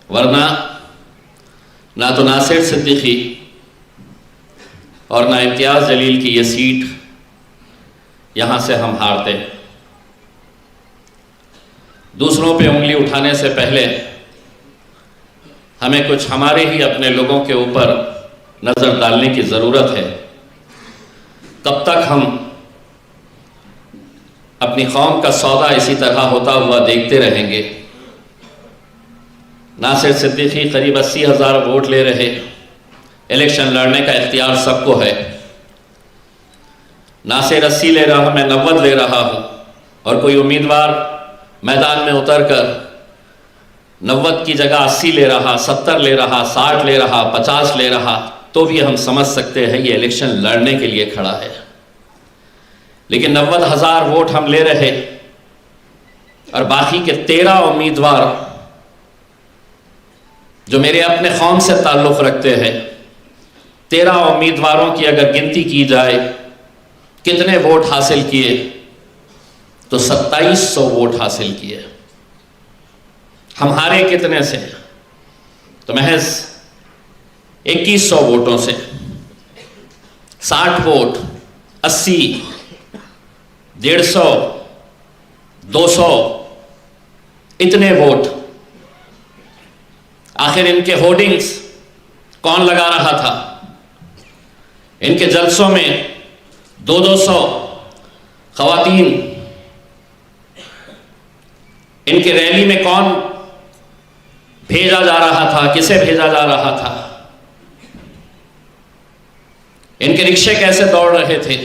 वरना ना तो नासिर सिद्दीकी और ना इम्तियाज़ जलील की ये सीट यहाँ से हम हारते। दूसरों पे उंगली उठाने से पहले हमें कुछ हमारे ही अपने लोगों के ऊपर नज़र डालने की ज़रूरत है। तब तक हम अपनी कौम का सौदा इसी तरह होता हुआ देखते रहेंगे। नासिर सिद्दीकी करीब 80,000 वोट ले रहे, इलेक्शन लड़ने का इख्तियार सबको है। नासिर 80 ले रहा, मैं 90 ले रहा हूँ, और कोई उम्मीदवार मैदान में उतरकर 90 की जगह 80 ले रहा, 70 ले रहा, 60 ले रहा, 50 ले रहा, तो भी हम समझ सकते हैं ये इलेक्शन लड़ने के लिए खड़ा है। लेकिन 90,000 वोट हम ले रहे और बाकी के 13 उम्मीदवार जो मेरे अपने कौम से ताल्लुक़ रखते हैं, 13 उम्मीदवारों की अगर गिनती की जाए कितने वोट हासिल किए, तो 2700 वोट हासिल किए। हम हारे कितने से? तो महज 2100 वोटों से। 60 वोट, 80, 150, 200, इतने वोट। आखिर इनके होर्डिंग्स कौन लगा रहा था? इनके जलसों में 200 खवातीन, इनके रैली में कौन भेजा जा रहा था, किसे भेजा जा रहा था? इनके रिक्शे कैसे दौड़ रहे थे,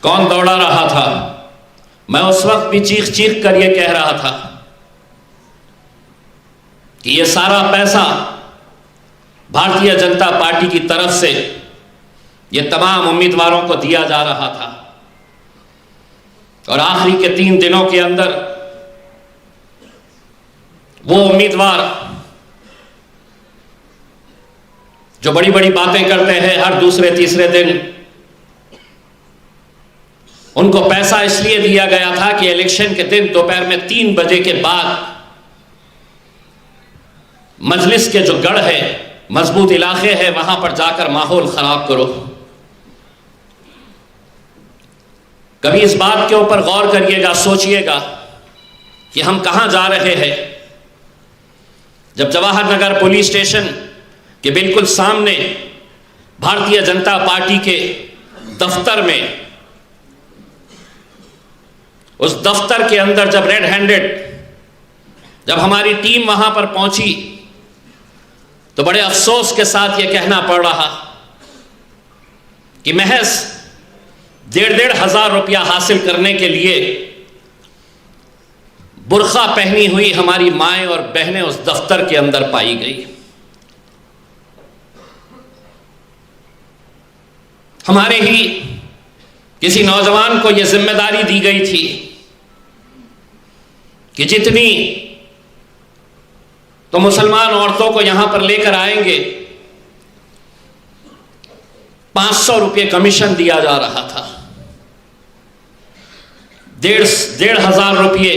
कौन दौड़ा रहा था? मैं उस वक्त भी चीख चीख कर यह कह रहा था कि यह सारा पैसा भारतीय जनता पार्टी की तरफ से यह तमाम उम्मीदवारों को दिया जा रहा था, और आखिरी के 3 दिनों के अंदर वो उम्मीदवार जो बड़ी बड़ी बातें करते हैं हर दूसरे तीसरे दिन, उनको पैसा इसलिए दिया गया था कि इलेक्शन के दिन दोपहर में 3 बजे के बाद मजलिस के जो गढ़ है, मजबूत इलाके हैं, वहां पर जाकर माहौल खराब करो। कभी इस बात के ऊपर गौर करिएगा, सोचिएगा कि हम कहां जा रहे हैं। जब जवाहर नगर पुलिस स्टेशन के बिल्कुल सामने भारतीय जनता पार्टी के दफ्तर में, उस दफ्तर के अंदर जब रेड हैंडेड जब हमारी टीम वहां पर पहुंची, तो बड़े अफसोस के साथ यह कहना पड़ रहा कि महज 1,500 रुपया हासिल करने के लिए बुर्खा पहनी हुई हमारी माएं और बहनें उस दफ्तर के अंदर पाई गई। हमारे ही किसी नौजवान को यह जिम्मेदारी दी गई थी कि जितनी तो मुसलमान औरतों को यहां पर लेकर आएंगे, 500 रुपये कमीशन दिया जा रहा था। 1,500 रुपये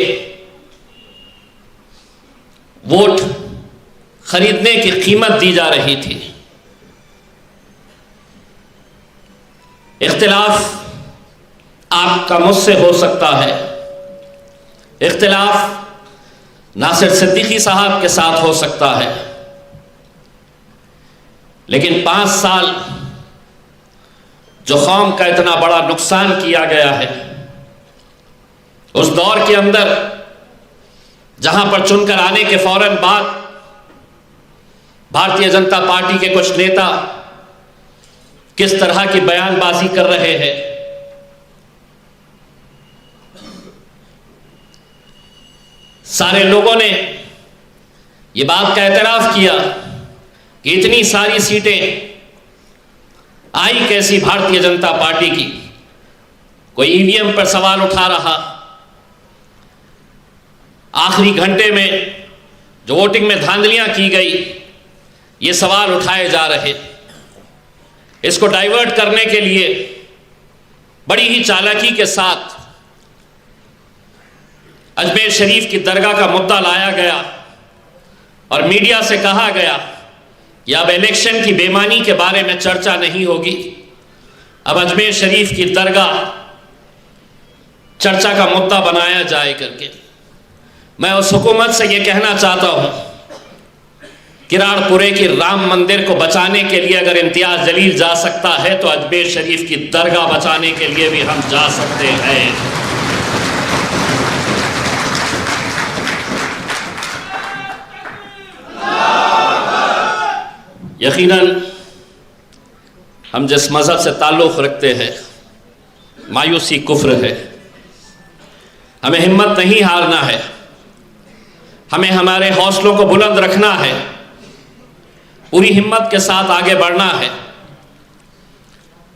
वोट खरीदने की कीमत दी जा रही थी। इख्तिलाफ आपका मुझसे हो सकता है, इख्तिलाफ नासिर सिद्दीकी साहब के साथ हो सकता है, लेकिन 5 साल जो कौम का इतना बड़ा नुकसान किया गया है, उस दौर के अंदर जहां पर चुनकर आने के फौरन बाद भारतीय जनता पार्टी के कुछ नेता किस तरह की बयानबाजी कर रहे हैं, सारे लोगों ने यह बात का एतराफ किया कि इतनी सारी सीटें आई कैसी भारतीय जनता पार्टी की। कोई ईवीएम पर सवाल उठा रहा, आखिरी घंटे में जो वोटिंग में धांधलियां की गई, ये सवाल उठाए जा रहे। इसको डाइवर्ट करने के लिए बड़ी ही चालाकी के साथ अजमेर शरीफ की दरगाह का मुद्दा लाया गया और मीडिया से कहा गया कि अब इलेक्शन की बेईमानी के बारे में चर्चा नहीं होगी, अब अजमेर शरीफ की दरगाह चर्चा का मुद्दा बनाया जाए करके। मैं उस हुकूमत से यह कहना चाहता हूं, किराड़पुरे की राम मंदिर को बचाने के लिए अगर इम्तियाज जलील जा सकता है तो अजमेर शरीफ की दरगाह बचाने के लिए भी हम जा सकते हैं। यकीनन हम जिस मजहब से ताल्लुक़ रखते हैं, मायूसी कुफ्र है। हमें हिम्मत नहीं हारना है, हमें हमारे हौसलों को बुलंद रखना है, पूरी हिम्मत के साथ आगे बढ़ना है।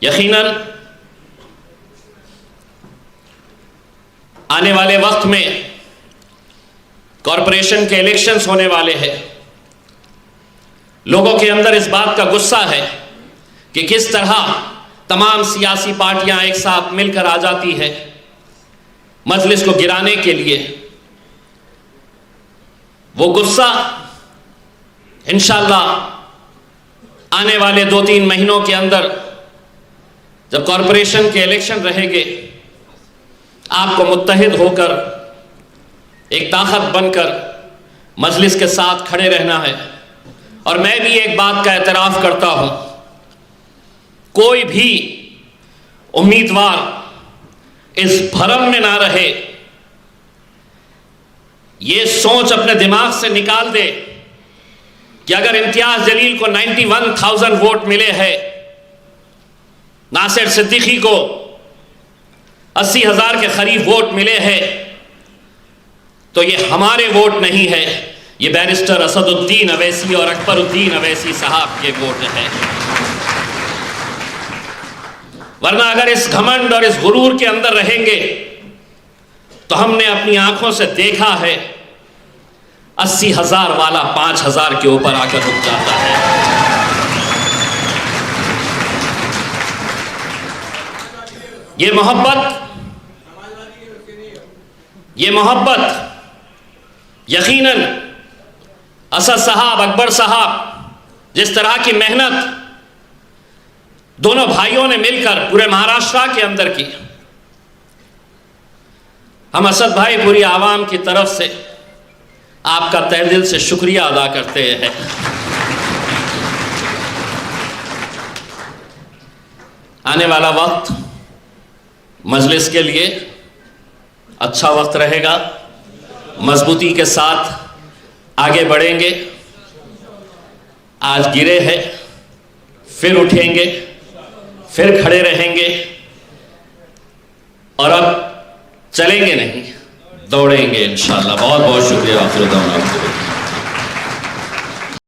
यकीनन आने वाले वक्त में कॉरपोरेशन के इलेक्शंस होने वाले हैं। लोगों के अंदर इस बात का गुस्सा है कि किस तरह तमाम सियासी पार्टियां एक साथ मिलकर आ जाती है मजलिस को गिराने के लिए। वो गुस्सा इंशाअल्लाह आने वाले 2-3 महीनों के अंदर जब कॉरपोरेशन के इलेक्शन रहेंगे, आपको मुत्तहिद होकर एक ताकत बनकर मजलिस के साथ खड़े रहना है। और मैं भी एक बात का एतराफ़ करता हूं, कोई भी उम्मीदवार इस भरम में ना रहे, ये सोच अपने दिमाग से निकाल दे कि अगर इम्तियाज जलील को 91,000 वोट मिले हैं, नासिर सिद्दीकी को 80,000 के करीब वोट मिले हैं, तो ये हमारे वोट नहीं है, ये बैरिस्टर असदुद्दीन अवैसी और अकबरुद्दीन अवैसी साहब के वोट हैं। वरना अगर इस घमंड और इस गुरूर के अंदर रहेंगे तो हमने अपनी आंखों से देखा है 80,000 वाला 5,000 के ऊपर आकर रुक जाता है। ये मोहब्बत यकीनन असद साहब, अकबर साहब जिस तरह की मेहनत दोनों भाइयों ने मिलकर पूरे महाराष्ट्र के अंदर की, हम असद भाई पूरी आवाम की तरफ से आपका तहे दिल से शुक्रिया अदा करते हैं। आने वाला वक्त मजलिस के लिए अच्छा वक्त रहेगा, मजबूती के साथ आगे बढ़ेंगे। आज गिरे हैं, फिर उठेंगे, फिर खड़े रहेंगे और अब चलेंगे नहीं, दौड़ेंगे इंशाअल्लाह। बहुत बहुत शुक्रिया।